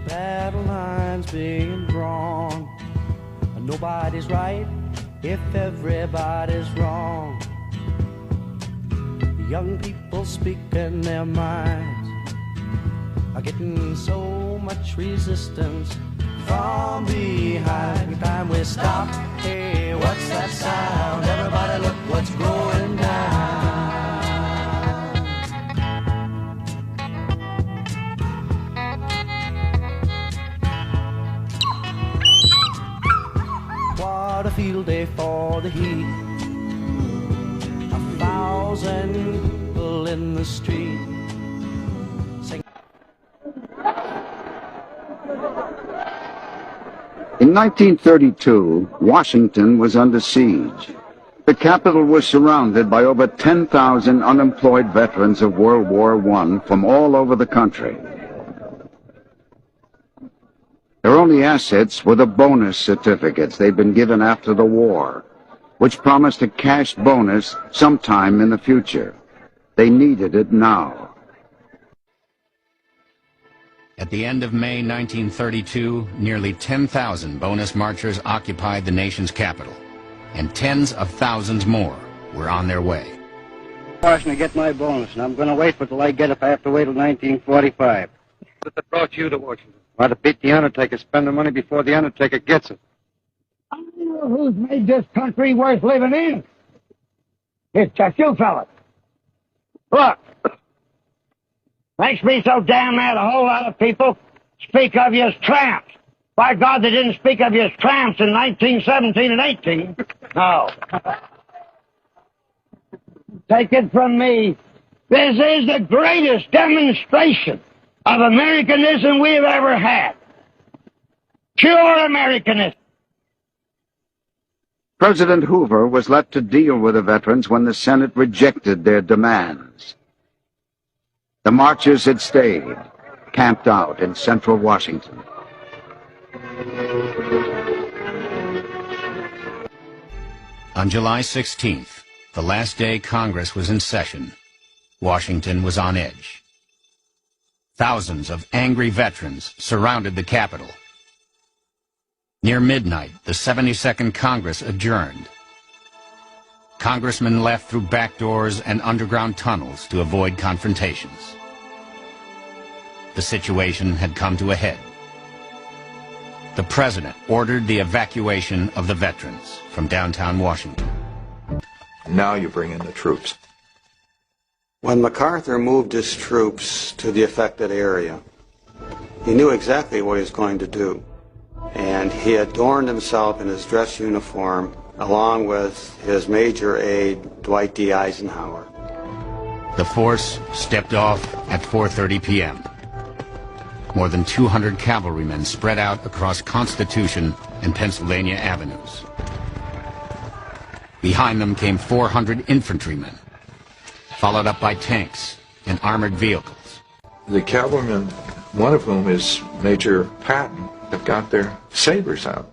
Battle lines being drawn. Nobody's right if everybody's wrong. Young people speaking their minds are getting so much resistance from behind. Time we stop. Hey, what's that sound? Everybody look what's going down. What a field day for the heat. 1,000 people in the street. In 1932, Washington was under siege. The capital was surrounded by over 10,000 unemployed veterans of World War I from all over the country. Their only assets were the bonus certificates they'd been given after the war, which promised a cash bonus sometime in the future. They needed it now. At the end of May 1932, nearly 10,000 bonus marchers occupied the nation's capital, and tens of thousands more were on their way. Washington to get my bonus, and I'm going to wait for it till I get it if I have to wait till 1945. What brought you to Washington? Why, to beat the Undertaker, spend the money before the Undertaker gets it. I know who's made this country worth living in. It's just you fellas. Look, makes me so damn mad a whole lot of people speak of you as tramps. By God, they didn't speak of you as tramps in 1917 and 18. No. Take it from me, this is the greatest demonstration of Americanism we've ever had. Pure Americanism. President Hoover was left to deal with the veterans when the Senate rejected their demands. The marchers had stayed, camped out in central Washington. On July 16th, the last day Congress was in session, Washington was on edge. Thousands of angry veterans surrounded the Capitol. Near midnight, the 72nd Congress adjourned. Congressmen left through back doors and underground tunnels to avoid confrontations. The situation had come to a head. The president ordered the evacuation of the veterans from downtown Washington. Now you bring in the troops. When MacArthur moved his troops to the affected area, he knew exactly what he was going to do. And he adorned himself in his dress uniform along with his major aide, Dwight D. Eisenhower. The force stepped off at 4:30 p.m. More than 200 cavalrymen spread out across Constitution and Pennsylvania avenues. Behind them came 400 infantrymen, followed up by tanks and armored vehicles. The cavalrymen, one of whom is Major Patton, have got their sabers out.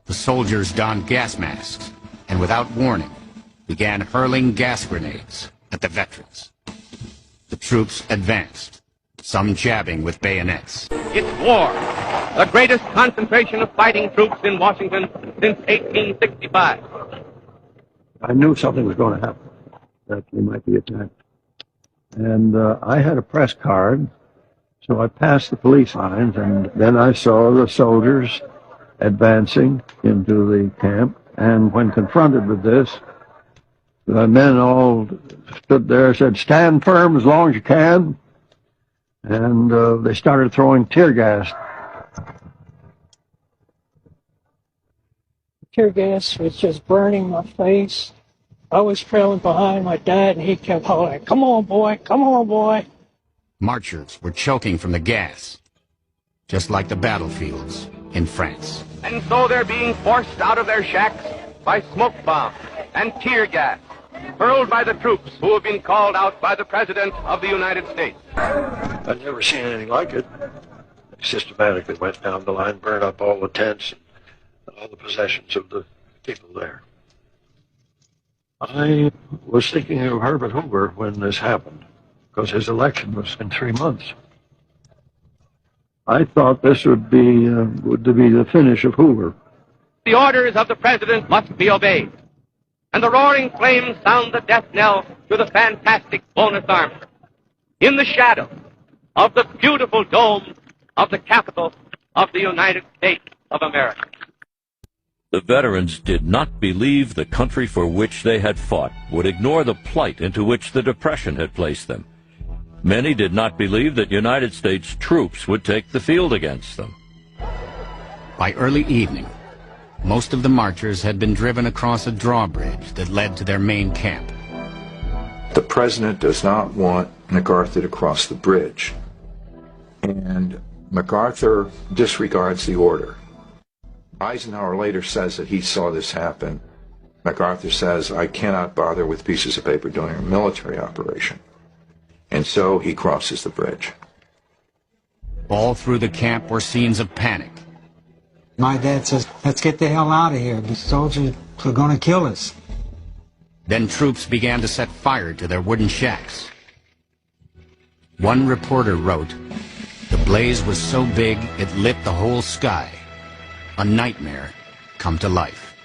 The soldiers donned gas masks and without warning began hurling gas grenades at the veterans. The troops advanced, some jabbing with bayonets. It's war, the greatest concentration of fighting troops in Washington since 1865. I knew something was going to happen, that we might be attacked. And I had a press card, so I passed the police lines, and then I saw the soldiers advancing into the camp. And when confronted with this, the men all stood there and said, "Stand firm as long as you can." And they started throwing tear gas. Tear gas was just burning my face. I was trailing behind my dad, and he kept hollering, "Come on, boy, come on, boy." Marchers were choking from the gas, just like the battlefields in France. And so they're being forced out of their shacks by smoke bombs and tear gas, hurled by the troops who have been called out by the President of the United States. I'd never seen anything like it. They systematically went down the line, burned up all the tents, and all the possessions of the people there. I was thinking of Herbert Hoover when this happened, because his election was in 3 months. I thought this would be the finish of Hoover. The orders of the President must be obeyed. And the roaring flames sound the death knell to the fantastic Bonus Army. In the shadow of the beautiful dome of the Capitol of the United States of America. The veterans did not believe the country for which they had fought would ignore the plight into which the Depression had placed them. Many did not believe that United States troops would take the field against them. By early evening, most of the marchers had been driven across a drawbridge that led to their main camp. The president does not want MacArthur to cross the bridge, and MacArthur disregards the order. Eisenhower later says that he saw this happen. MacArthur says, I cannot bother with pieces of paper during a military operation. And so he crosses the bridge. All through the camp were scenes of panic. My dad says, let's get the hell out of here. The soldiers are going to kill us. Then troops began to set fire to their wooden shacks. One reporter wrote, the blaze was so big it lit the whole sky. A nightmare come to life.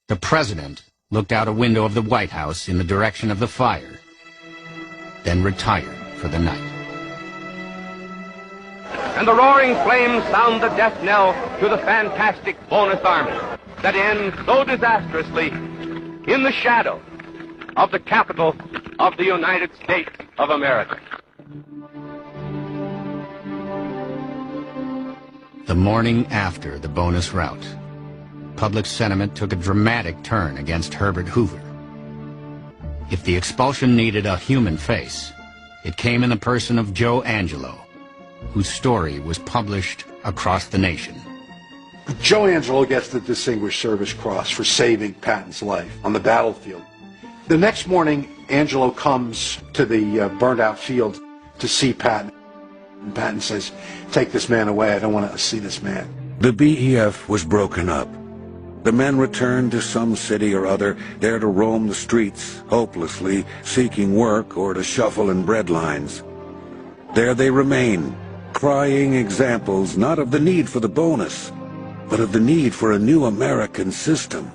The president looked out a window of the White House in the direction of the fire, then retired for the night. And the roaring flames sound the death knell to the fantastic Bonus Army that ends so disastrously in the shadow of the Capitol of the United States of America. The morning after the Bonus rout, public sentiment took a dramatic turn against Herbert Hoover. If the expulsion needed a human face, it came in the person of Joe Angelo, whose story was published across the nation. Joe Angelo gets the Distinguished Service Cross for saving Patton's life on the battlefield. The next morning, Angelo comes to the burned-out field to see Patton. And Patton says, take this man away. I don't want to see this man. The BEF was broken up. The men returned to some city or other, there to roam the streets, hopelessly seeking work or to shuffle in bread lines. There they remain, crying examples not of the need for the bonus, but of the need for a new American system.